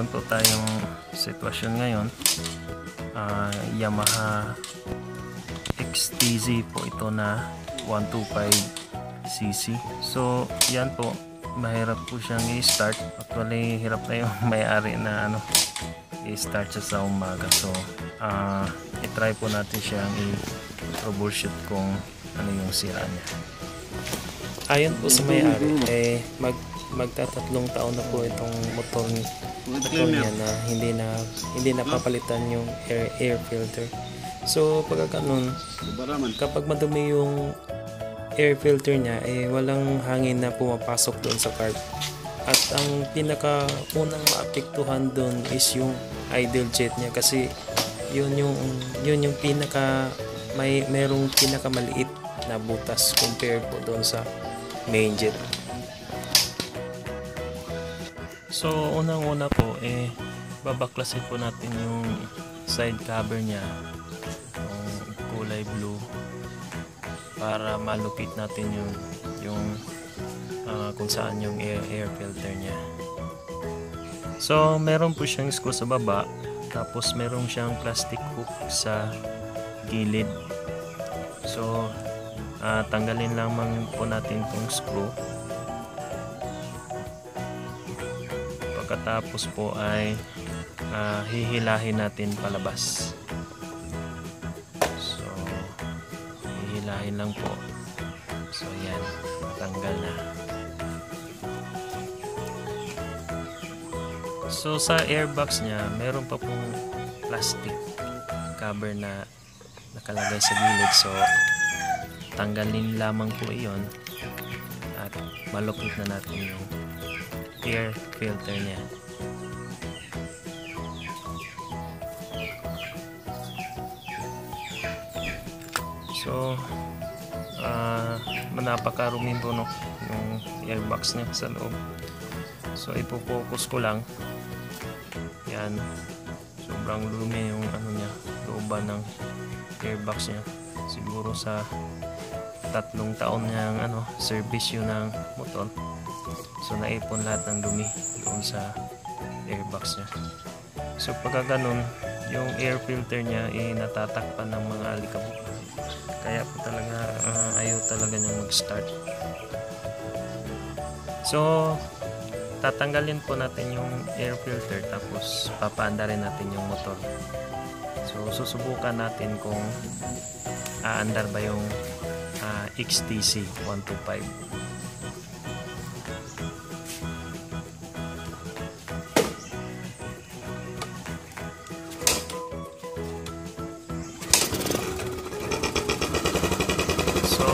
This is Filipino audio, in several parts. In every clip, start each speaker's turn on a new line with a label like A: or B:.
A: meron po tayong sitwasyon ngayon. Yamaha XTZ po ito na 125cc. So yan po, mahirap po siyang i-start. Actually hirap na yung may-ari na i-start siya sa umaga. So i-try po natin siyang i-troubleshoot kung ano yung sira niya. Ayon po sa may-ari, magtatatlong taon na po itong motor niya na hindi na papalitan yung air filter. So pagka ganun, kapag madumi yung air filter niya, walang hangin na pumapasok doon sa carb. At ang pinaka unang maapektuhan doon is yung idle jet niya, kasi yun yung pinaka merong pinakamaliit na butas compare po doon sa main jet. So unang-una po babaklasin po natin yung side cover niya, yung kulay blue, para malupit natin yung kung saan yung air filter niya. So meron po siyang screw sa baba, tapos meron siyang plastic hook sa gilid. So tanggalin lamang po natin itong screw. Pagkatapos po ay hihilahin natin palabas. So hihilahin lang po. So yan, tanggal na. So sa airbox niya, meron pa pong plastic cover na nakalagay sa gilid. So tanggalin lamang po iyon at malupit na natin yung air filter niya. So napakarumi po yung airbox niya sa loob. So ipo-focus ko lang. Yan, sobrang lumi yung niya, looban ng airbox niya. Siguro sa 3 taon niyang service yun ng motor. So naipon lahat ng dumi doon sa airbox niya. So pagka ganun, yung air filter niya natatakpan ng mga alikabok. Kaya po talaga ayaw talaga niyang mag-start. So tatanggalin po natin yung air filter, tapos papaandarin natin yung motor. So susubukan natin kung aandar ba yung XTZ 125. So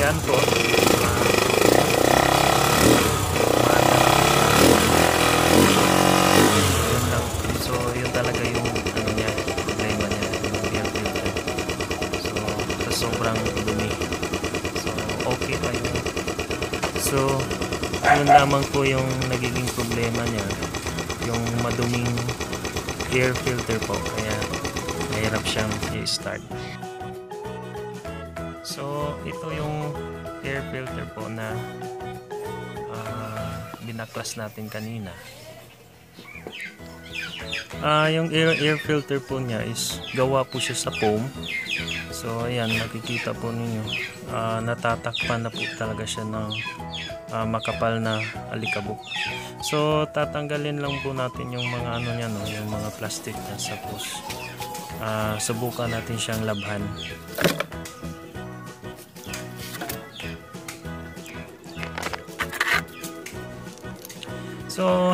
A: yan po, so yun talaga yung niya, problema niya, yung air filter. So sobrang dumi. So okay pa yun. So yun lamang po yung nagiging problema niya, yung maduming air filter po, kaya mahirap siyang i-start. So ito yung air filter po na binaklas natin kanina. Yung air filter po niya is gawa po siya sa foam. So ayan, nakikita po ninyo, natatakpan na po talaga siya ng makapal na alikabok. So tatanggalin lang po natin yung mga niya, yung mga plastic niya. Tapos subukan natin siyang labhan. So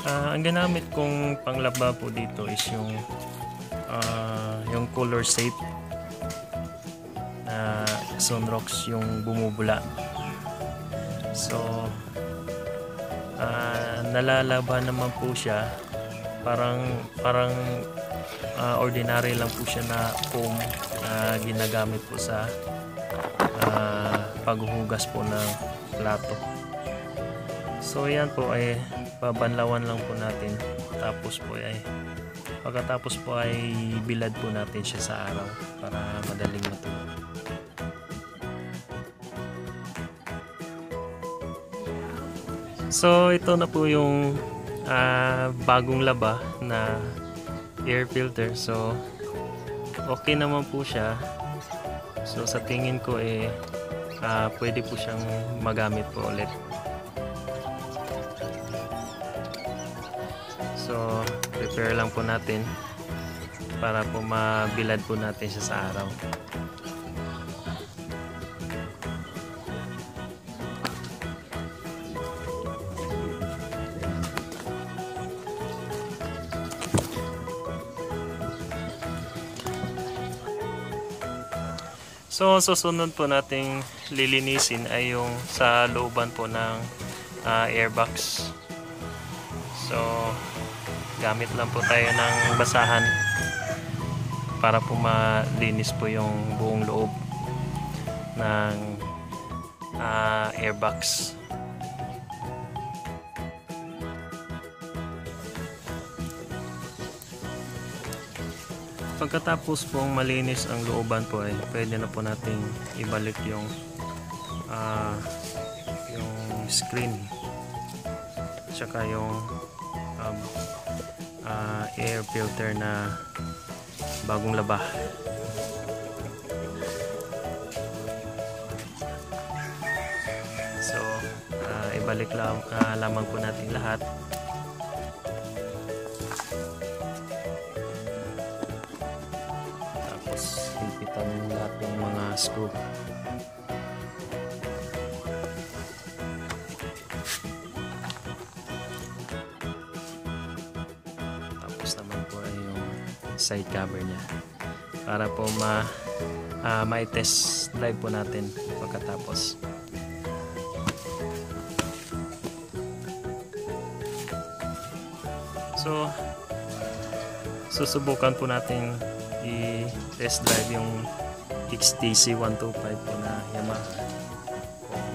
A: ang ginamit kong panglaba po dito is yung color safe na Sunrox, yung bumubula. So nalalaban naman po siya, parang ordinary lang po siya na foam na ginagamit po sa paghuhugas po ng plato. So yan po ay babanlawan lang po natin, tapos po pagkatapos po ay bilad po natin siya sa araw para madaling matuyo. So ito na po yung bagong laba na air filter. So okay naman po siya. So sa tingin ko pwede po siyang magamit po ulit. So prepare lang po natin para po mabilad po natin siya sa araw. So susunod po nating lilinisin ay yung sa looban po ng airbox. So gamit lang po tayo ng basahan para po malinis po yung buong loob ng airbox. Pagkatapos pong malinis ang looban po ay pwede na po nating ibalik yung screen tsaka yung air filter na bagong laba. So ibalik lamang po natin lahat. Hipitan lahat ng mga screw. Tapos naman po ay yung side cover niya para po ma-test drive po natin pagkatapos. So susubukan po natin i-test drive yung XTC 125 po na Yamaha kung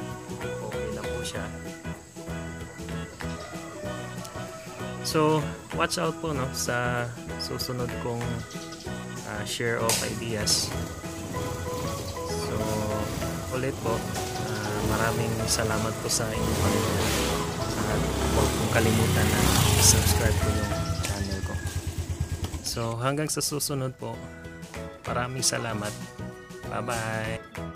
A: okay na po siya. So watch out po sa susunod kong share of ideas. So ulit po maraming salamat po sa inyong panonood at huwag pong kalimutan na subscribe po yung channel ko. So hanggang sa susunod po, maraming salamat. Bye bye.